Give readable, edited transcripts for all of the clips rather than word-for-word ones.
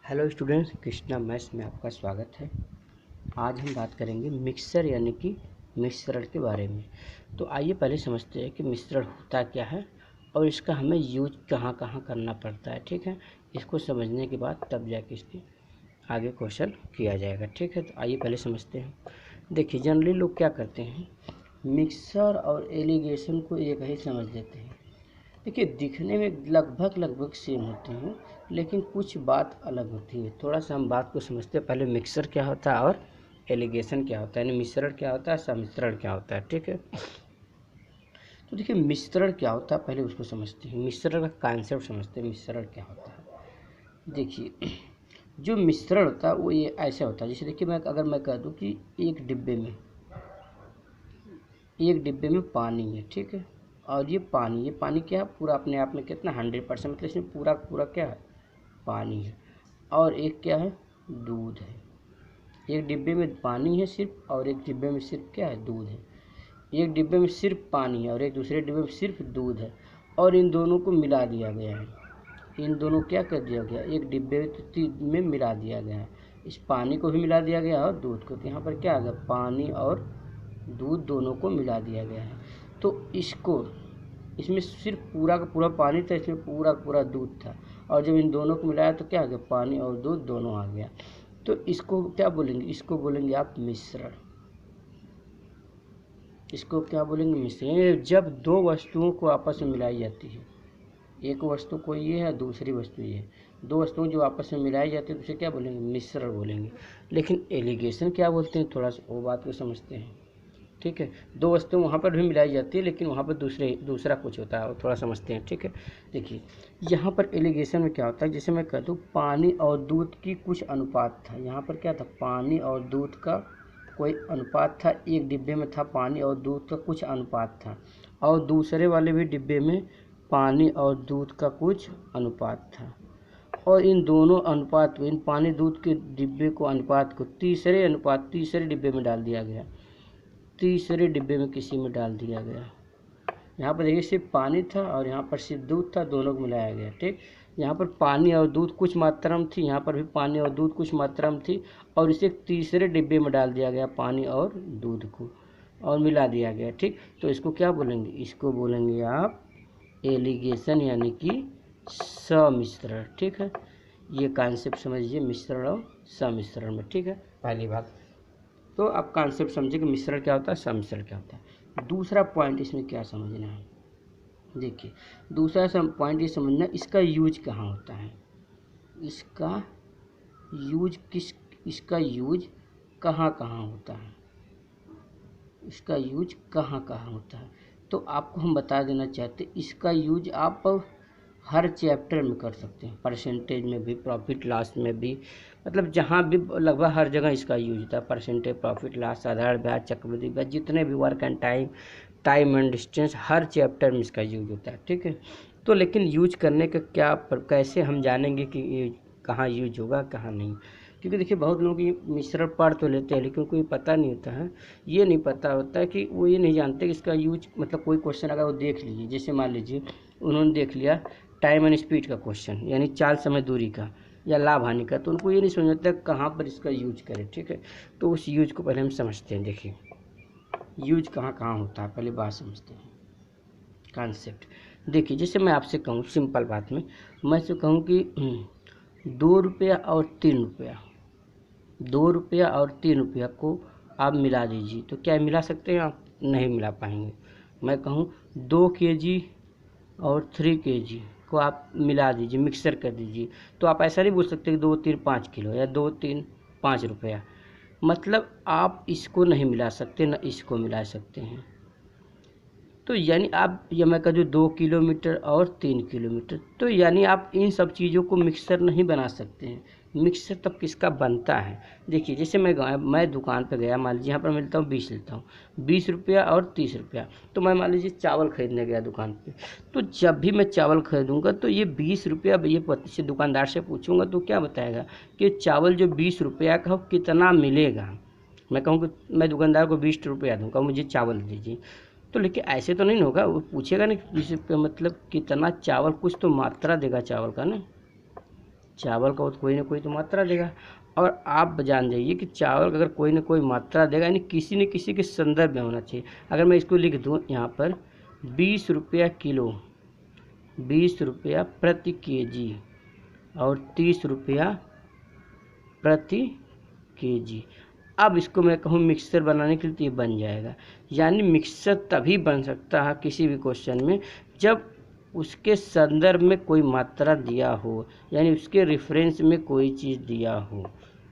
Hello students, Krishna maths में आपका स्वागत है। आज हम बात करेंगे मिक्सर यानी कि मिश्रण के बारे में। तो आइए पहले समझते हैं कि मिश्रण होता क्या है और इसका हमें यूज कहाँ कहाँ करना पड़ता है। ठीक है, इसको समझने के बाद तब जाके इसके आगे क्वेश्चन किया जाएगा। ठीक है, तो आइए पहले समझते हैं। देखिए, जनरली लोग क्या करते हैं, मिक्सर और एलिगेशन को एक ही समझ लेते हैं। देखिए, दिखने में लगभग सेम होते हैं, लेकिन कुछ बात अलग होती है। थोड़ा सा हम बात को समझते हैं। पहले मिक्सर क्या होता है और एलिगेशन क्या होता है, यानी मिश्रण क्या होता है, सम्मिश्रण क्या होता है। ठीक है, तो देखिए मिश्रण क्या होता है, पहले उसको समझते हैं। मिश्रण का कॉन्सेप्ट समझते हैं, मिश्रण क्या होता है। देखिए, जो मिश्रण होता है वो ये ऐसा होता है, जैसे देखिए मैं कह दूँ कि एक डिब्बे में पानी है। ठीक है, और ये पानी क्या है, पूरा अपने आप में कितना 100%, मतलब इसमें पूरा क्या है, पानी है। और एक क्या है, दूध है। एक डिब्बे में पानी है सिर्फ, और एक डिब्बे में सिर्फ क्या है, दूध है। एक डिब्बे में सिर्फ पानी है और एक दूसरे डिब्बे में सिर्फ दूध है, और इन दोनों को मिला दिया गया है। इन दोनों क्या कर दिया गया, एक डिब्बे में मिला दिया गया है। इस पानी को भी मिला दिया गया और दूध को। तो यहाँ पर क्या आ गया, पानी और दूध दोनों को मिला दिया गया है। तो इसमें सिर्फ पूरा का पूरा पानी था, इसमें पूरा दूध था, और जब इन दोनों को मिलाया तो क्या आ गया, पानी और दूध दोनों आ गया। तो इसको क्या बोलेंगे, इसको बोलेंगे आप मिश्रण। इसको क्या बोलेंगे, मिश्रण। जब दो वस्तुओं को आपस में मिलाई जाती है, एक वस्तु कोई ये है, दूसरी वस्तु ये है, दो वस्तुएं जो आपस में मिलाई जाती है तो उसे क्या बोलेंगे, मिश्रण बोलेंगे। लेकिन एलिगेशन क्या बोलते हैं, थोड़ा सा वो बात को समझते हैं। ठीक है, दो वस्तु वहाँ पर भी मिलाई जाती है, लेकिन वहाँ पर दूसरा कुछ होता है, थोड़ा समझते हैं। ठीक है, देखिए यहाँ पर एलिगेशन में क्या होता है, जैसे मैं कह दूँ पानी और दूध की कुछ अनुपात था। यहाँ पर क्या था, पानी और दूध का कोई अनुपात था। एक डिब्बे में था पानी और दूध का कुछ अनुपात था, और दूसरे वाले भी डिब्बे में पानी और दूध का कुछ अनुपात था। और इन दोनों अनुपात को, इन पानी दूध के डिब्बे को अनुपात को तीसरे डिब्बे में डाल दिया गया। तीसरे डिब्बे में किसी में डाल दिया गया। यहाँ पर देखिए सिर्फ पानी था और यहाँ पर सिर्फ दूध था, दोनों को मिलाया गया। ठीक, यहाँ पर पानी और दूध कुछ मात्रा में थी, यहाँ पर भी पानी और दूध कुछ मात्रा में थी, और इसे तीसरे डिब्बे में डाल दिया गया, पानी और दूध को, और मिला दिया गया। ठीक, तो इसको क्या बोलेंगे, इसको बोलेंगे आप एलिगेशन यानी कि सम्मिश्रण। ठीक है, ये कॉन्सेप्ट समझिए मिश्रण और सम्मिश्रण में। ठीक है, पहली बात तो आप कॉन्सेप्ट समझिए कि मिश्रण क्या होता है, सम्मिश्रण क्या होता है। दूसरा पॉइंट इसमें क्या समझना है, देखिए दूसरा पॉइंट ये समझना, इसका यूज कहाँ होता है, इसका यूज कहाँ कहाँ होता है, इसका यूज कहाँ कहाँ होता है। तो आपको हम बता देना चाहते, इसका यूज आप हर चैप्टर में कर सकते हैं, परसेंटेज में भी, प्रॉफिट लॉस में भी, मतलब जहाँ भी लगभग हर जगह इसका यूज होता है। परसेंटेज, प्रॉफिट लॉस, साधारण ब्याज, चक्रवृद्धि ब्याज, जितने भी work and time and distance, her chapter में इसका यूज होता है। ठीक है, तो लेकिन यूज करने का कैसे हम जानेंगे कि ये कहाँ यूज होगा कहाँ नहीं। क्योंकि देखिए बहुत लोग ये मिश्रण पढ़ तो लेते हैं, लेकिन कोई पता नहीं होता है, ये नहीं पता होता है कि वो ये नहीं जानते कि इसका यूज, मतलब कोई क्वेश्चन अगर वो देख लीजिए, जैसे मान लीजिए उन्होंने देख लिया टाइम एंड स्पीड का क्वेश्चन, यानी चाल, समय, दूरी का या लाभ हानि का, तो उनको ये नहीं समझ आता कहाँ पर इसका यूज करें। ठीक है, तो उस यूज को पहले हम समझते हैं। देखिए यूज कहाँ कहाँ होता है, पहले बात समझते हैं, कॉन्सेप्ट। देखिए जैसे मैं आपसे कहूँ सिंपल बात में, मैं से कहूँ कि 2 रुपया और 3 रुपया, 2 रुपया और 3 रुपया को आप मिला दीजिए, तो क्या मिला सकते हैं आप, नहीं मिला पाएंगे। मैं कहूँ 2 kg और 3 kg को आप मिला दीजिए, मिक्सर कर दीजिए, तो आप ऐसा नहीं बोल सकते कि 2 3 5 किलो या 2 3 5 रुपया, मतलब आप इसको नहीं मिला सकते, ना इसको मिला सकते हैं। तो यानी आप, या मैं कह दूँ 2 किलोमीटर और 3 किलोमीटर, तो यानी आप इन सब चीज़ों को मिक्सर नहीं बना सकते हैं। मिक्सर तब किसका बनता है, देखिए जैसे मैं दुकान पर गया, मान लीजिए यहाँ पर मिलता हूँ 20 लेता हूँ, 20 रुपया और 30 रुपया, तो मैं मान लीजिए चावल खरीदने गया दुकान पे, तो जब भी मैं चावल खरीदूँगा तो ये 20 रुपया, ये से दुकानदार से पूछूँगा तो क्या बताएगा कि चावल जो 20 रुपया का कितना मिलेगा। मैं कहूँ कि मैं दुकानदार को 20 रुपया दूँगा, मुझे चावल दीजिए, तो लेकिन ऐसे तो नहीं होगा, वो पूछेगा नहीं, मतलब कितना चावल, कुछ तो मात्रा देगा चावल का ना। चावल का कोई ना कोई तो मात्रा देगा। और आप जान जाइए कि चावल का अगर कोई ना कोई मात्रा देगा यानी किसी न किसी के संदर्भ में होना चाहिए। अगर मैं इसको लिख दूँ यहाँ पर 20 रुपया किलो, 20 रुपया प्रति केजी और 30 रुपया प्रति केजी। अब इसको मैं कहूँ मिक्सचर बनाने के लिए तो ये बन जाएगा। यानी मिक्सचर तभी बन सकता है किसी भी क्वेश्चन में जब उसके संदर्भ में कोई मात्रा दिया हो, यानी उसके रेफरेंस में कोई चीज़ दिया हो।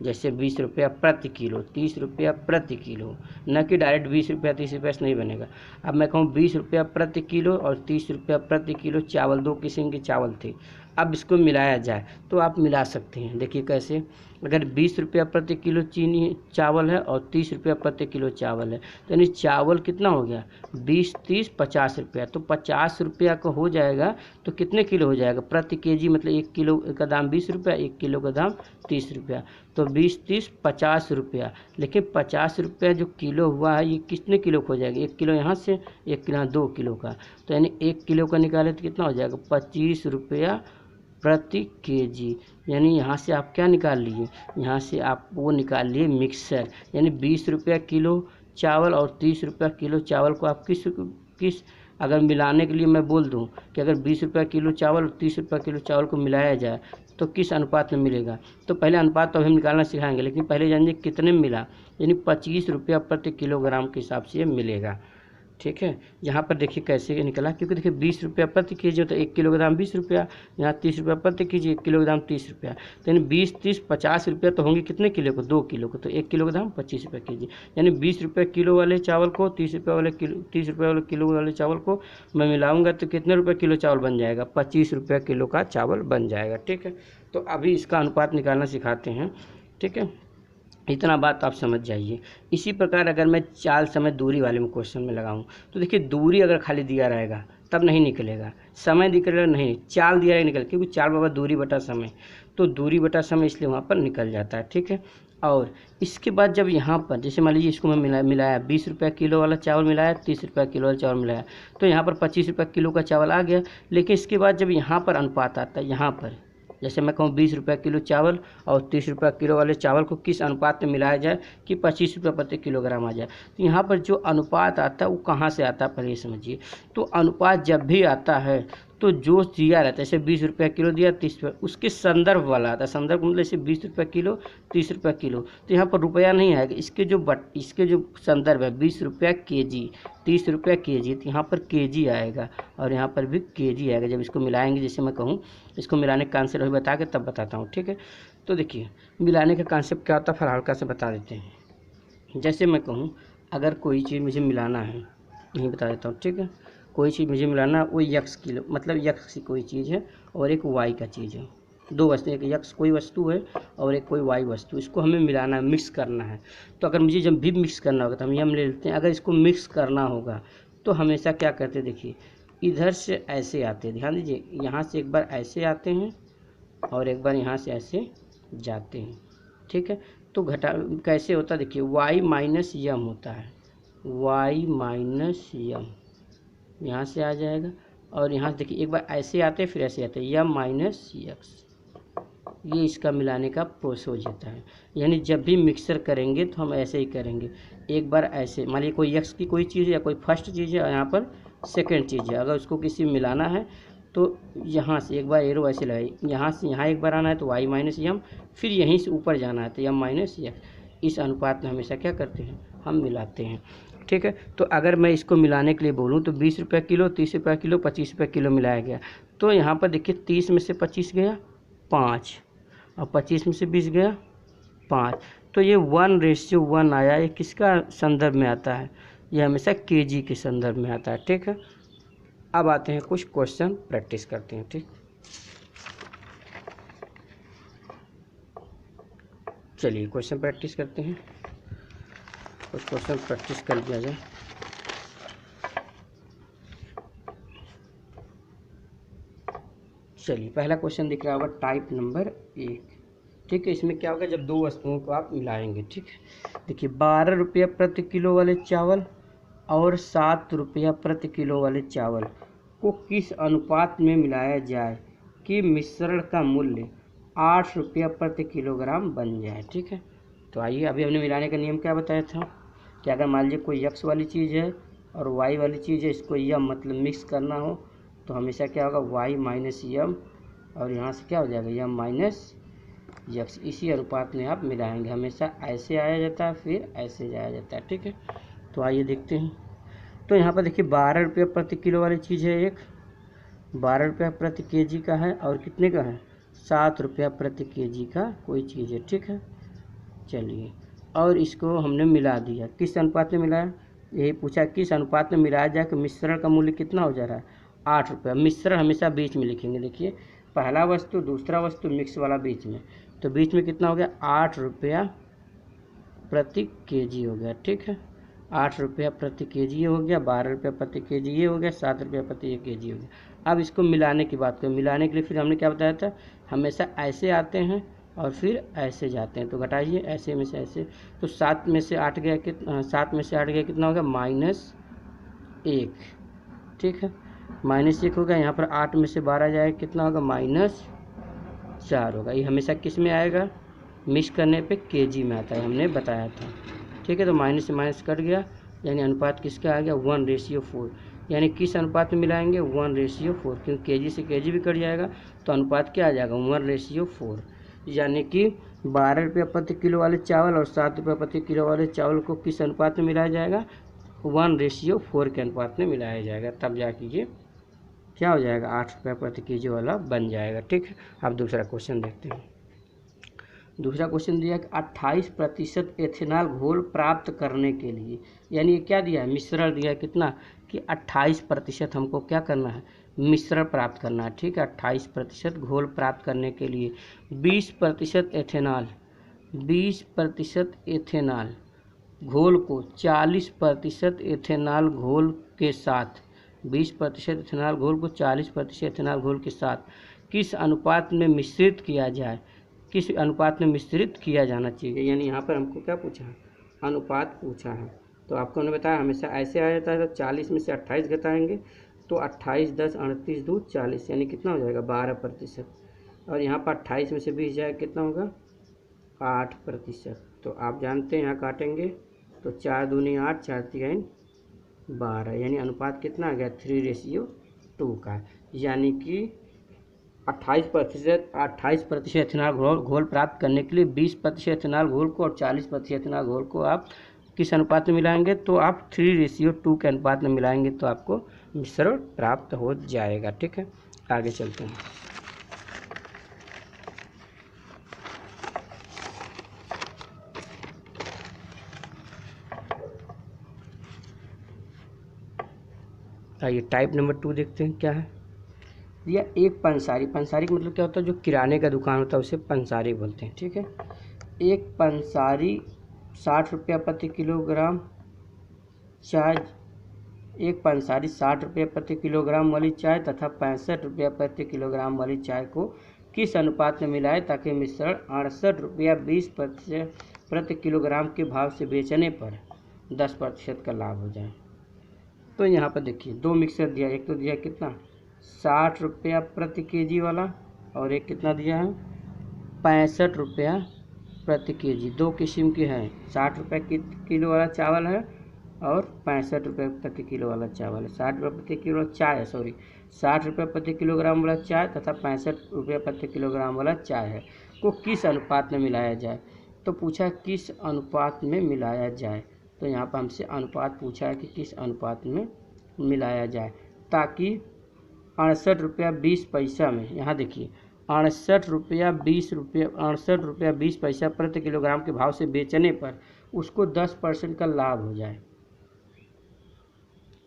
जैसे 20 रुपया प्रति किलो, 30 रुपया प्रति किलो, न कि डायरेक्ट 20 रुपया 30 रुपया से नहीं बनेगा। अब मैं कहूँ 20 रुपया प्रति किलो और 30 रुपया प्रति किलो चावल, दो किस्म के चावल थे। अब इसको मिलाया जाए तो आप मिला सकते हैं। देखिए कैसे, अगर 20 रुपया प्रति किलो चीनी चावल है और 30 रुपया प्रति किलो चावल है तो यानी चावल कितना हो गया 20 30 50 रुपया, तो 50 रुपया का हो जाएगा तो कितने किलो हो जाएगा प्रति केजी, मतलब 1 किलो का दाम 20 रुपया, 1 किलो का दाम 30 रुपया, तो 20 30 50 रुपया। लेकिन 50 रुपया जो किलो हुआ है ये कितने किलो का हो जाएगा, 1 किलो यहाँ से 1 किलो यहाँ 2 किलो का, तो यानी 1 किलो का निकाले तो कितना हो जाएगा 25 रुपया प्रति केजी। यानी यहाँ से आप क्या निकाल लिए, यहाँ से आप वो निकाल लिए मिक्सर। यानी 20 रुपया किलो चावल और 30 रुपया किलो चावल को आप किस अगर मिलाने के लिए मैं बोल दूँ कि अगर 20 रुपया किलो चावल और 30 रुपया किलो चावल को मिलाया जाए तो किस अनुपात में मिलेगा। तो पहले अनुपात तो हम निकालना सिखाएंगे, लेकिन पहले जानिए कितने में मिला, यानी 25 रुपया प्रति किलोग्राम के हिसाब से ये मिलेगा। ठीक है, यहाँ पर देखिए कैसे निकला, क्योंकि देखिए 20 रुपया प्रति केजी होता है, 1 किलो का दाम 20 रुपया, यहाँ 30 रुपया प्रति केजी, 1 किलो का दाम 30 रुपया, तो यानी 20 30 50 रुपया तो होंगे कितने किलो को, 2 किलो को, तो 1 किलो का दाम 25 रुपया केजी। यानी 20 रुपया किलो वाले चावल को 30 रुपया वाले किलो वाले चावल को मैं मिलाऊंगा तो कितने रुपये किलो चावल बन जाएगा, 25 रुपया किलो का चावल बन जाएगा। ठीक है, तो अभी इसका अनुपात निकालना सिखाते हैं। ठीक है, इतना बात आप समझ जाइए। इसी प्रकार अगर मैं चाल समय दूरी वाले में क्वेश्चन में लगाऊं तो देखिए दूरी अगर खाली दिया रहेगा तब नहीं निकलेगा, समय निकलेगा नहीं, चाल दिया रहेगा निकल, क्योंकि चाल बाबा दूरी बटा समय, तो दूरी बटा समय इसलिए वहाँ पर निकल जाता है। ठीक है, और इसके बाद जब यहाँ पर जैसे मान लीजिए इसको मैं मिलाया 20 रुपया किलो वाला चावल मिलाया, 30 रुपया किलो वाला चावल मिलाया, तो यहाँ पर 25 रुपया किलो का चावल आ गया। लेकिन इसके बाद जब यहाँ पर अनुपात आता है, यहाँ पर जैसे मैं कहूँ 20 रुपया किलो चावल और 30 रुपया किलो वाले चावल को किस अनुपात में मिलाया जाए कि 25 रुपया प्रति किलोग्राम आ जाए, तो यहाँ पर जो अनुपात आता है वो कहाँ से आता है पहले ये समझिए। तो अनुपात जब भी आता है तो जो दिया रहता है, जैसे 20 रुपया किलो दिया 30 रुपया, उसके संदर्भ वाला आता है। संदर्भ मतलब जैसे 20 रुपया किलो 30 रुपया किलो, तो यहाँ पर रुपया नहीं आएगा, इसके जो संदर्भ है 20 रुपया केजी 30 रुपया केजी, तो यहाँ पर केजी आएगा और यहाँ पर भी केजी आएगा। जब इसको मिलाएंगे, जैसे मैं कहूँ इसको मिलाने का कॉन्सेप्ट अभी बता के तब बताता हूँ। ठीक है, तो देखिए मिलाने का कॉन्सेप्ट क्या होता है, फिर हल्का से बता देते हैं। जैसे मैं कहूँ अगर कोई चीज़ मुझे मिलाना है, यही बता देता हूँ। ठीक है, कोई चीज़ मुझे मिलाना है, वो यक्स किलो मतलब यक्स की कोई चीज़ है और एक वाई का चीज़ है, दो वस्तु, एक यक्स कोई वस्तु है और एक कोई वाई वस्तु, इसको हमें मिलाना है, मिक्स करना है। तो अगर मुझे जब भी मिक्स करना होगा तो हम यम ले लेते हैं। अगर इसको मिक्स करना होगा तो हमेशा क्या करते हैं, देखिए इधर से ऐसे आते हैं, ध्यान दीजिए, यहाँ से एक बार ऐसे आते हैं और एक बार यहाँ से ऐसे जाते हैं। ठीक है, तो घटा कैसे होता है, देखिए वाई माइनस यम होता है, वाई माइनस यम यहाँ से आ जाएगा और यहाँ से देखिए एक बार ऐसे आते हैं फिर ऐसे आते हैं, यम माइनस यक्स, ये इसका मिलाने का प्रोसेस होता है। यानी जब भी मिक्सर करेंगे तो हम ऐसे ही करेंगे, एक बार ऐसे मान लीजिए कोई यक्स की कोई चीज़ है या कोई फर्स्ट चीज़ है और यहाँ पर सेकंड चीज़ है, अगर उसको किसी मिलाना है तो यहाँ से एक बार एरो ऐसे लगाइए, यहाँ से यहाँ एक बार आना है तो वाई माइनस यम, फिर यहीं से ऊपर जाना है तो यम माइनस यक्स। इस अनुपात में हमेशा क्या करते हैं, हम मिलाते हैं। ठीक है, तो अगर मैं इसको मिलाने के लिए बोलूँ तो 20 रुपया किलो 30 रुपया किलो 25 रुपया किलो मिलाया गया, तो यहाँ पर देखिए 30 में से 25 गया 5 और 25 में से 20 गया 5, तो ये 1:1 आया। ये किसका संदर्भ में आता है, ये हमेशा केजी के संदर्भ में आता है। ठीक है, अब आते हैं कुछ क्वेश्चन प्रैक्टिस करते हैं। ठीक, चलिए क्वेश्चन प्रैक्टिस करते हैं, कुछ क्वेश्चन प्रैक्टिस कर लिया जाए। चलिए पहला क्वेश्चन दिख रहा होगा टाइप नंबर 1। ठीक है, इसमें क्या होगा, जब दो वस्तुओं को आप मिलाएंगे। ठीक है, देखिए 12 रुपया प्रति किलो वाले चावल और 7 रुपया प्रति किलो वाले चावल को किस अनुपात में मिलाया जाए कि मिश्रण का मूल्य 8 रुपया प्रति किलोग्राम बन जाए। ठीक है, तो आइए अभी हमने मिलाने का नियम क्या बताया था कि अगर मान लीजिए कोई यक्स वाली चीज़ है और वाई वाली चीज़ है, इसको यम मतलब मिक्स करना हो तो हमेशा क्या होगा, वाई माइनस यम, और यहाँ से क्या हो जाएगा, यम माइनस यक्स। इसी अनुपात में आप मिलाएंगे, हमेशा ऐसे आया जाता है फिर ऐसे जाया जाता है। ठीक है, तो आइए देखते हैं। तो यहाँ पर देखिए 12 रुपये प्रति किलो वाली चीज़ है एक, 12 रुपया प्रति केजी का है, और कितने का है, 7 रुपया प्रति केजी का कोई चीज़ है। ठीक है, चलिए, और इसको हमने मिला दिया। किस अनुपात में मिलाया, यही पूछा किस अनुपात में मिलाया जाए कि मिश्रण का मूल्य कितना हो जा रहा है, 8 रुपया। मिश्रण हमेशा बीच में लिखेंगे, देखिए पहला वस्तु दूसरा वस्तु मिक्स वाला बीच में, तो बीच में कितना हो गया, 8 रुपया प्रति केजी हो गया। ठीक है, 8 रुपया प्रति केजी ये हो गया, 12 रुपया प्रति केजी ये हो गया, 7 रुपया प्रति केजी हो गया। अब इसको मिलाने की बात करें, मिलाने के लिए फिर हमने क्या बताया था, हमेशा ऐसे आते हैं और फिर ऐसे जाते हैं, तो घटाइए ऐसे में से ऐसे, तो 7 में से 8 गया कितना, 7 में से 8 गया कितना होगा, -1। ठीक है, -1 होगा। यहाँ पर 8 में से 12 जाएगा कितना होगा, -4 होगा। ये हमेशा किस में आएगा, मिक्स करने पे केजी में आता है, हमने बताया था। ठीक है, तो माइनस से माइनस कट गया, यानी अनुपात किसका आ गया, 1:4। यानी किस अनुपात में मिलाएंगे, 1:4, क्योंकि केजी से केजी भी कट जाएगा तो अनुपात क्या आ जाएगा, 1:4। यानी कि 12 रुपये प्रति किलो वाले चावल और 7 रुपये प्रति किलो वाले चावल को किस अनुपात में मिलाया जाएगा, 1:4 के अनुपात में मिलाया जाएगा, तब जाके ये क्या हो जाएगा, 8 रुपये प्रति केजी वाला बन जाएगा। ठीक है, अब दूसरा क्वेश्चन देखते हैं। दूसरा क्वेश्चन दिया कि 28% एथेनॉल घोल प्राप्त करने के लिए, यानी ये क्या दिया है, मिश्रण दिया है कितना, कि 28% हमको क्या करना है, मिश्रण प्राप्त करना है। ठीक है, 28% घोल प्राप्त करने के लिए 20% एथेनॉल, 20% एथेनॉल घोल को 40% एथेनॉल घोल के साथ, 20% एथेनॉल घोल को 40% एथेनॉल घोल के साथ किस अनुपात में मिश्रित किया जाए, किस अनुपात में मिश्रित किया जाना चाहिए। यानी यहाँ पर हमको क्या पूछा है, अनुपात पूछा है। तो आपको हमने बताया हमेशा ऐसे आ जाता है, तो 40 में से 28 घटाएंगे तो 28 10 38 2 40, यानी कितना हो जाएगा, 12%। और यहाँ पर 28 में से 20 जाएगा कितना होगा, 8%। तो आप जानते हैं यहाँ काटेंगे तो 4 दूनी 8, 4 तीन 12, यानी अनुपात कितना आ गया, 3:2 का। यानी कि 28% एथेनॉल घोल प्राप्त करने के लिए 20% एथेनॉल घोल को और 40% एथेनॉल घोल को आप किस अनुपात में मिलाएंगे, तो आप 3:2 के अनुपात में मिलाएंगे तो आपको मिश्रण प्राप्त हो जाएगा। ठीक है, आगे चलते हैं। आइए टाइप नंबर 2 देखते हैं क्या है। या एक पंसारी, पंसारी का मतलब क्या होता है, जो किराने का दुकान होता है उसे पंसारी बोलते हैं। ठीक है, एक पंसारी 60 रुपया प्रति किलोग्राम चाय, एक पंसारी 60 रुपये प्रति किलोग्राम वाली चाय तथा 65 रुपया प्रति किलोग्राम वाली चाय को किस अनुपात में मिलाए ताकि मिश्रण 68 रुपया 20 प्रति किलोग्राम के भाव से बेचने पर 10% का लाभ हो जाए। तो यहाँ पर देखिए दो मिक्सर दिया, एक तो दिया कितना 60 रुपया प्रति केजी वाला, और एक कितना दिया है 65 रुपया प्रति केजी। दो किस्म के हैं, 60 रुपये किलो वाला चावल है और 65 रुपये प्रति किलो वाला चावल है। 60 रुपये प्रति किलो चाय है, 60 रुपये प्रति किलोग्राम वाला चाय तथा 65 रुपये प्रति किलोग्राम वाला चाय है को किस अनुपात में मिलाया जाए। तो पूछा किस अनुपात में मिलाया जाए, तो यहाँ पर हमसे अनुपात पूछा है कि किस अनुपात में मिलाया जाए ताकि 68 रुपया 20 पैसा में, यहाँ देखिए 68 रुपया 20 पैसा प्रति किलोग्राम के भाव से बेचने पर उसको 10% का लाभ हो जाए।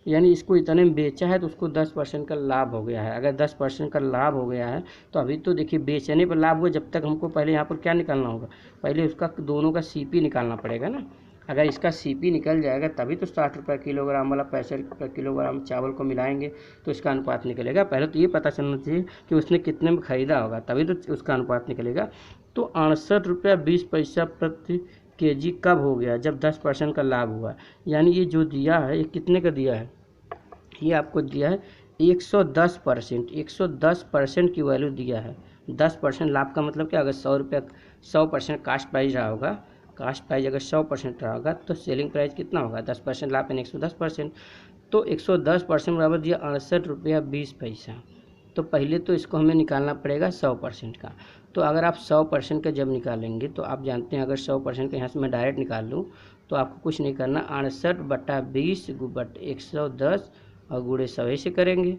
यानी इसको इतने में बेचा है तो उसको 10% का लाभ हो गया है। अगर 10% का लाभ हो गया है तो अभी तो देखिए बेचने पर लाभ हुआ, जब तक हमको पहले यहाँ पर क्या निकालना होगा, पहले उसका दोनों का सीपी निकालना पड़ेगा ना। अगर इसका सीपी निकल जाएगा तभी तो 60 रुपये किलोग्राम वाला 65 रुपये किलोग्राम चावल को मिलाएंगे तो इसका अनुपात निकलेगा। पहले तो ये पता चलना चाहिए कि उसने कितने में ख़रीदा होगा, तभी तो उसका अनुपात निकलेगा। तो 68 रुपया 20 पैसा प्रति केजी कब हो गया, जब 10% का लाभ हुआ। यानी ये जो दिया है ये कितने का दिया है, ये आपको दिया है 110%, 110% की वैल्यू दिया है। 10% लाभ का मतलब क्या? अगर 100% कास्ट प्राइस रहा होगा, कास्ट प्राइस अगर 100% रहा होगा तो सेलिंग प्राइस कितना होगा? 10% लाभ यानी 110%। तो 110% बराबर दिया 68 रुपया 20 पैसा। तो पहले तो इसको हमें निकालना पड़ेगा 100% का। तो अगर आप 100% का जब निकालेंगे तो आप जानते हैं, अगर 100% का यहाँ से मैं डायरेक्ट निकाल लूँ तो आपको कुछ नहीं करना, 68/20 बट 110 और गुणे 100 से करेंगे।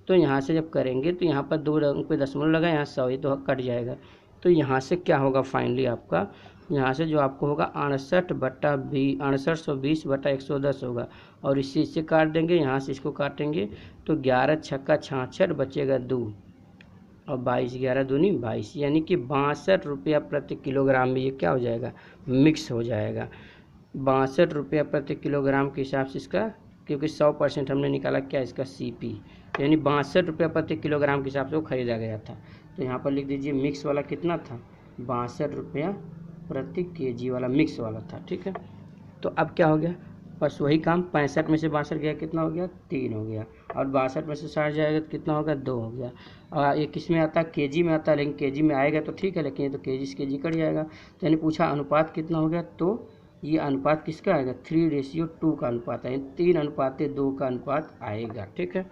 तो यहाँ से जब करेंगे तो यहाँ पर 2 अंक पे दशमलव लगा, यहाँ 100 ही तो कट जाएगा। तो यहाँ से क्या होगा फाइनली आपका, यहाँ से जो आपको होगा 68/110 होगा, और इसी से काट देंगे, यहाँ से इसको काटेंगे तो 11 छक्का 66 बचेगा 2 और 22 11 दूनी 22, यानी कि 62 रुपया प्रति किलोग्राम में ये क्या हो जाएगा? मिक्स हो जाएगा। 62 रुपया प्रति किलोग्राम के हिसाब से इसका, क्योंकि 100% हमने निकाला क्या इसका CP, यानी 62 रुपया प्रति किलोग्राम के हिसाब से वो खरीदा गया था। तो यहाँ पर लिख दीजिए मिक्स वाला कितना था? 62 रुपया प्रति kg वाला मिक्स वाला था। ठीक है, तो अब क्या हो गया? बस वही काम, 65 में से 62 गया, कितना हो गया? 3 हो गया, और 62 में से 60 जाएगा तो कितना होगा? 2 हो गया। और ये किस में आता है? kg में आता है, लेकिन kg में आएगा तो ठीक है, लेकिन ये तो kg से kg कट जाएगा। तो यानी पूछा अनुपात कितना हो गया, तो ये अनुपात किसका आएगा? 3:2 का अनुपात है, 3:2 का अनुपात आएगा। ठीक है,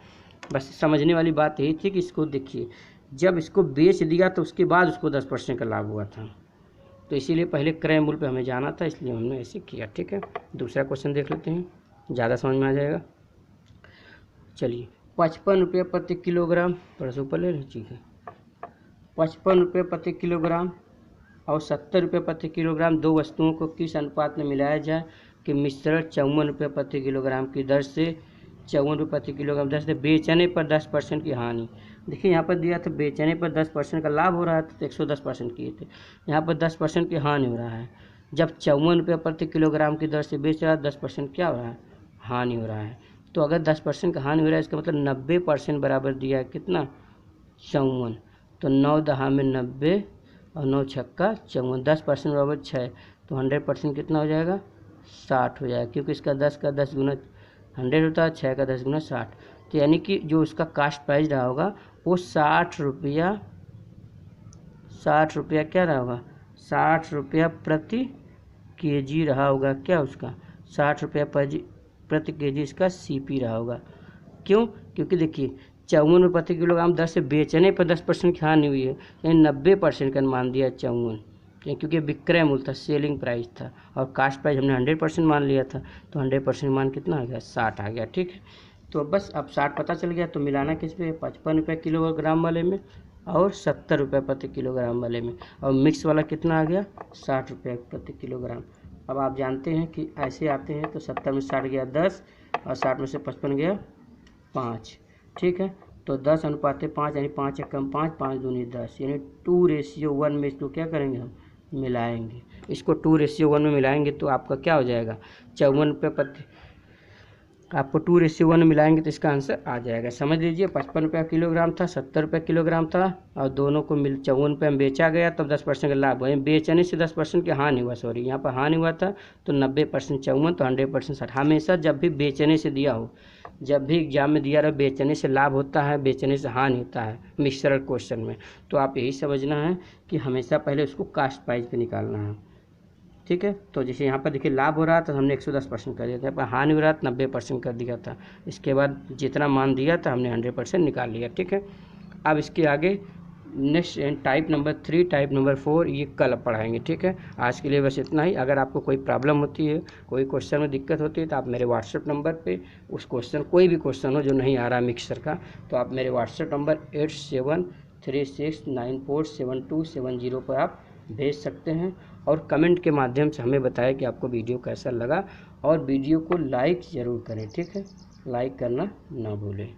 बस समझने वाली बात यही थी कि इसको देखिए, जब इसको बेच दिया तो उसके बाद उसको 10% का लाभ हुआ था, तो इसीलिए पहले क्रय मूल्य पे हमें जाना था, इसलिए हमने ऐसे किया। ठीक है, दूसरा क्वेश्चन देख लेते हैं, ज़्यादा समझ में आ जाएगा। चलिए, 55 रुपये प्रति किलोग्राम, थोड़ा सा ऊपर ले लीजिए, 55 रुपये प्रति किलोग्राम और 70 रुपये प्रति किलोग्राम दो वस्तुओं को किस अनुपात में मिलाया जाए कि मिश्रण 54 रुपये प्रति किलोग्राम की दर से 54 रुपये प्रति किलोग्राम दर से बेचने पर 10% की हानि। देखिए यहाँ पर दिया था बेचने पर 10% का लाभ हो रहा है, तो 110% किए थे, यहाँ पर 10% की हानि हो रहा है। जब 54 रुपये प्रति किलोग्राम की दर से बेच रहा है, 10% क्या हो रहा है? हानि हो रहा है। तो अगर 10% का हानि हो रहा है, इसका मतलब 90% बराबर दिया है कितना? 54। तो 9 दहा में 90 और 9 छक्का 54, 10% बराबर 6, तो 100% कितना हो जाएगा? 60 हो जाएगा, क्योंकि इसका 10 का 10 गुना 100 होता है, 6 का 10 गुना 60। तो यानी कि जो उसका कास्ट प्राइस रहा होगा वो 60 रुपया क्या रहा होगा? 60 रुपया प्रति kg रहा होगा। क्या उसका? 60 रुपया प्रति kg इसका CP रहा होगा। क्यों? क्योंकि देखिए 54 रुपये प्रति किलोग्राम दर से बेचने पर 10% की हानि हुई है, यानी 90% का मान दिया 54, क्योंकि विक्रय मूल्य था, सेलिंग प्राइस था, और कास्ट प्राइस हमने 100% मान लिया था, तो 100% मान कितना आ गया? 60 आ गया। ठीक है, तो बस अब 60 पता चल गया, तो मिलाना किस पे? 55 रुपये किलोग्राम वाले में और 70 रुपये प्रति किलोग्राम वाले में, और मिक्स वाला कितना आ गया? 60 रुपये प्रति किलोग्राम। अब आप जानते हैं कि ऐसे आते हैं, तो 70 में 60 गया 10 और 60 में से 55 गया 5। ठीक है, तो 10:5 यानी 5 एकम 5, 5 दूनी 10, यानी 2:1 में इसको क्या करेंगे? हम मिलाएंगे। इसको 2:1 में मिलाएंगे तो आपका क्या हो जाएगा? 54 रुपये प्रति, आपको 2:1 में मिलाएंगे तो इसका आंसर आ जाएगा। समझ लीजिए, 55 रुपये किलोग्राम था, 70 रुपये किलोग्राम था, और दोनों को 54 रुपये में बेचा गया, तब 10% का लाभ हुआ। बेचने से 10% की हानि हुआ, सॉरी यहाँ पर हानि हुआ था, तो 90% 54, तो 100% 60। हमेशा जब भी बेचने से दिया हो, जब भी एग्जाम में दिया रहा, बेचने से लाभ होता है, बेचने से हानि होता है मिक्सचर क्वेश्चन में, तो आप यही समझना है कि हमेशा पहले उसको कास्ट प्राइस पे निकालना है। ठीक है, तो जैसे यहाँ पर देखिए लाभ हो रहा था, हमने 110% कर दिया था, पर हानि हो रहा था 90% कर दिया था। इसके बाद जितना मान दिया था हमने 100% निकाल लिया। ठीक है, अब इसके आगे next type number 3, type number 4 ये कल पढ़ाएंगे। ठीक है, आज के लिए बस इतना ही। अगर आपको कोई प्रॉब्लम होती है, कोई क्वेश्चन में दिक्कत होती है, तो आप मेरे व्हाट्सएप नंबर पे उस क्वेश्चन, कोई भी क्वेश्चन हो जो नहीं आ रहा मिक्सर का, तो आप मेरे व्हाट्सएप नंबर 8736947270 पर आप भेज सकते हैं, और कमेंट के माध्यम से हमें बताएं कि आपको वीडियो कैसा लगा, और वीडियो को लाइक ज़रूर करें। ठीक है, लाइक करना ना भूलें।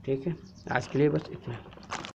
ठीक है, आज के लिए बस इतना।